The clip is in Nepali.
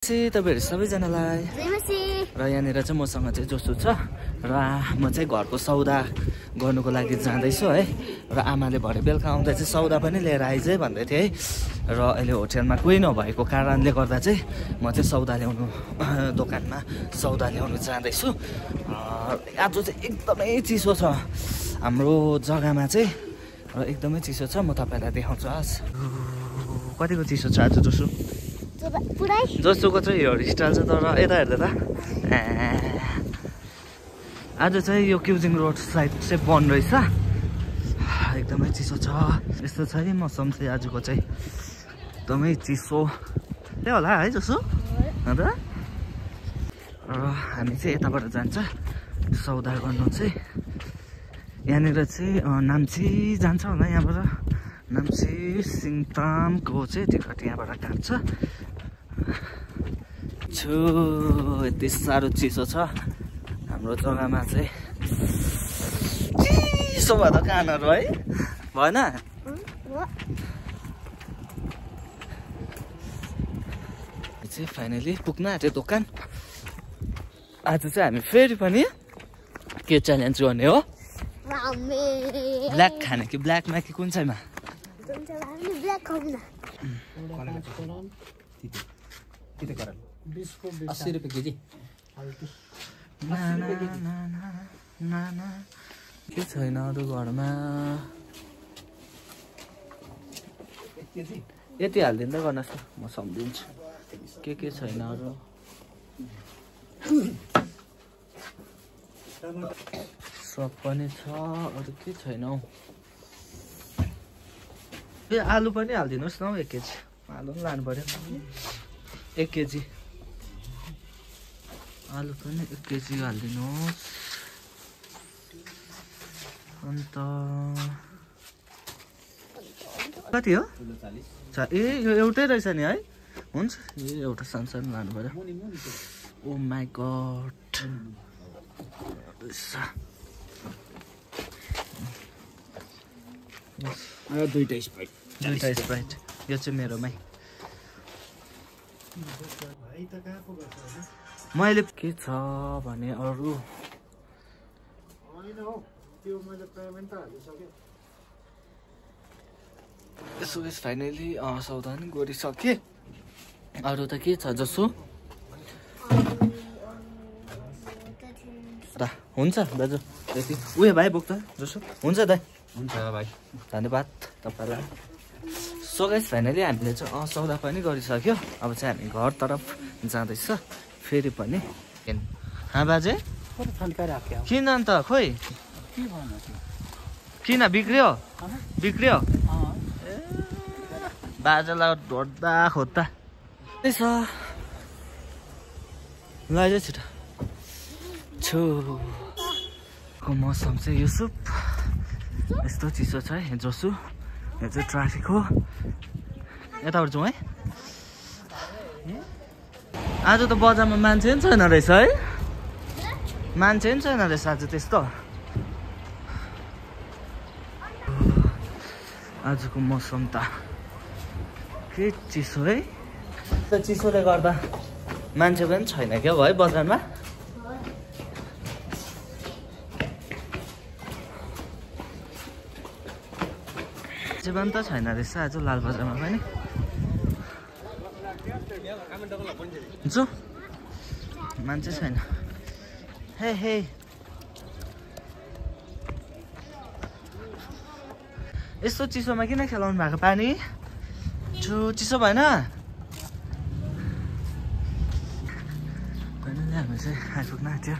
तपाईहरु सबैजनालाई र यहाँनिर चाहिँ मसँग चाहिँ जोसु छ र म चाहिँ घरको सौदा गर्नुको लागि जाँदैछु है र आमाले भरे बेलुका आउँदा चाहिँ सौदा पनि लिएर आइज है भन्दै थिए है र अहिले होटलमा कोही नभएको कारणले गर्दा चाहिँ म चाहिँ सौदा ल्याउनु दोकानमा सौदा ल्याउनु जाँदैछु आज चाहिँ एकदमै चिसो छ हाम्रो जग्गामा चाहिँ र एकदमै चिसो छ म तपाईलाई देखाउँछु आज कतिको चिसो छ आज जोसु जोसुको चाहिँ हेयर स्टाइल छ तर यता हेर्दा त आज चाहिँ यो क्युजिङ रोड साइड चाहिँ बन्द रहेछ एकदमै चिसो छ यस्तो छ है मौसम चाहिँ आजको चाहिँ एकदमै चिसो त्यही होला है जोसु अन्त र हामी चाहिँ यताबाट जान्छ सौदा गर्नु चाहिँ यहाँनिर चाहिँ नाम्ची जान्छ होला यहाँबाट नाम्ची सिङतामको चाहिँ टिकट यहाँबाट काट्छ यति साह्रो चिसो छ हाम्रो जग्गामा चाहिँ चिसो भयो त कानहरू है भएन चाहिँ फाइनली पुग्न आँट्यो दोकान आज चाहिँ हामी फेरि पनि के च्यालेन्ज गर्ने हो ब्ल्याक खाने कि ब्ल्याकमा कि कुन चाहिँमा के छैन अरू घरमा यति हालिदिँदै गर्नुहोस् न म सम्झिन्छु के छैन अरू सब पनि छ अरू के छैन हौ ए आलु पनि हालिदिनुहोस् न हौ 1 केजी आलु पनि लानु पर्यो 1 केजी आलु पनि 1 केजी हालिदिनुहोस् अन्त कति हो ए यो एउटै रहेछ नि है हुन्छ यो एउटा सानो लानु पर्यो ओ माई गड दुईटा स्प्राइट यो चाहिँ मेरोमै मैले के छ भने अरू यसो फाइनली सौदा पनि गरिसकेँ अरू त के छ जसो हुन्छ दाजु त्यति उयो भाइ बोक्छ जसो हुन्छ दाइ हुन्छ भाइ धन्यवाद तपाईँलाई सो गाइस फाइनली हामीले चाहिँ सौदा पनि गरिसक्यो अब चाहिँ हामी घरतर्फ जाँदैछ फेरि पनि बाजे किन अन्त खोइ किन बिग्रियो बाजेलाई ढोड्दा खोज्दा छ लैजा छिटो छुको मौसम चाहिँ युसुफ यस्तो चिसो छ है जोसु यो चाहिँ ट्राफिक हो यताबाट जाउँ है आज त बजारमा मान्छे पनि छैन रहेछ है मान्छे पनि छैन रहेछ आज त्यस्तो आजको मौसम त के चिसो है चिसोले गर्दा मान्छे पनि छैन क्या है बजारमा पनि त छैन रहेछ आज लालबजारमा पनि जो मान्छे छैन हे यस्तो चिसोमा किन खेलाउनु भएको पानी चिसो भएन हामी चाहिँ आइपुग्न आँट्यो